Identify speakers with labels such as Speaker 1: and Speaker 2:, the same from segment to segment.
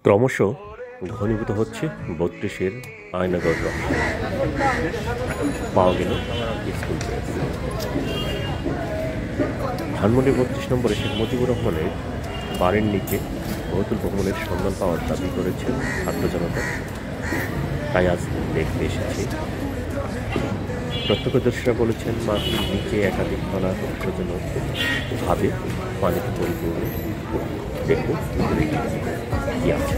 Speaker 1: ক্রমশ ঘনীভূত হচ্ছে ৩২-এর আয়নাগর রহস্য। পাওয়া গেল স্কুল ড্রেস। ধানমন্ডি ৩২ নম্বরে শেখ মুজিবুর রহমানের বাড়ির নিচে বহুতল ভবনের সন্ধান পাওয়ার দাবি করেছেন ছাত্র জনতা। তাই আজ দেখতে এসেছি। প্রত্যক্ষদর্শীরা বলেছেন মাটির নিচে একাধিক তলা রহস্যজনকভাবে পানিতে পরিপূর্ণ। দেখুন কি আছে।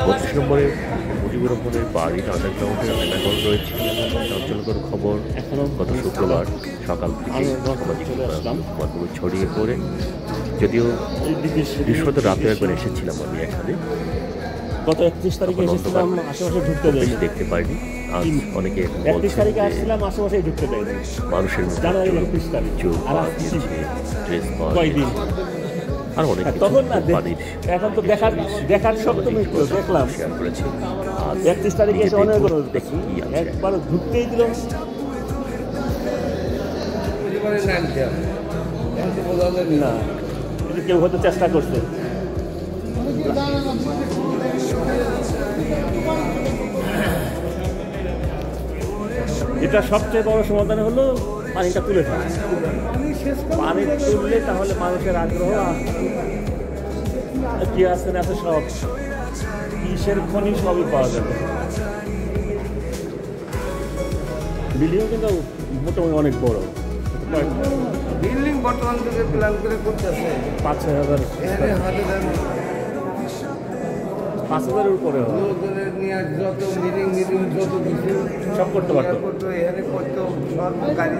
Speaker 1: ৩২ নম্বরে মুজিবুর রহমানের বাড়ির আন্ডারগ্রাউন্ডে আয়নাঘর রয়েছে। চাঞ্চল্যকর খবর গত শুক্রবার সকাল থেকে সামাজিক মাধ্যমে ছড়িয়ে পড়ে। যদিও বৃহস্পতি রাতে একবার এসেছিলাম আমি এখানে,
Speaker 2: গত 31 তারিখে এসেছিলাম, আশেপাশে ঢুকতে দেয়নি।
Speaker 1: দেখতে পাইনি। আজ অনেকে
Speaker 2: 31 তারিখে আসছিলাম, আশেপাশে ঢুকতে দেয়নি।
Speaker 1: মানুষের
Speaker 2: জানুয়ারি 31 তারিখ আর
Speaker 1: ড্রেস
Speaker 2: কয়দিন
Speaker 1: আর অনেক
Speaker 2: তখন না, এখন তো দেখার শব্দ মিত্র দেখলাম।
Speaker 1: শেয়ার করেছি।
Speaker 2: 31 তারিখে এসে অনেক
Speaker 1: দেখি
Speaker 2: একবার ঢুকতেই দিল না। কেউ হয়তো চেষ্টা করছে। এটা সবচেয়ে বড় সমাধান হলো পানিটা তুলে ফেলা। পানি তুললে তাহলে মানুষের আগ্রহ কি আছে না আছে সব কিসের খনি সবই পাওয়া যাবে। বিল্ডিং কিন্তু মোটামুটি অনেক বড়।
Speaker 3: বিল্ডিং বর্তমান যুগে প্ল্যান করে করতেছে
Speaker 2: ৫-৬ হাজার, ৫,০০০-এর উপরে
Speaker 3: যত মিটিং যত কিছু
Speaker 2: সব করতে পারতো।
Speaker 3: এখানে করতো সব গাড়ি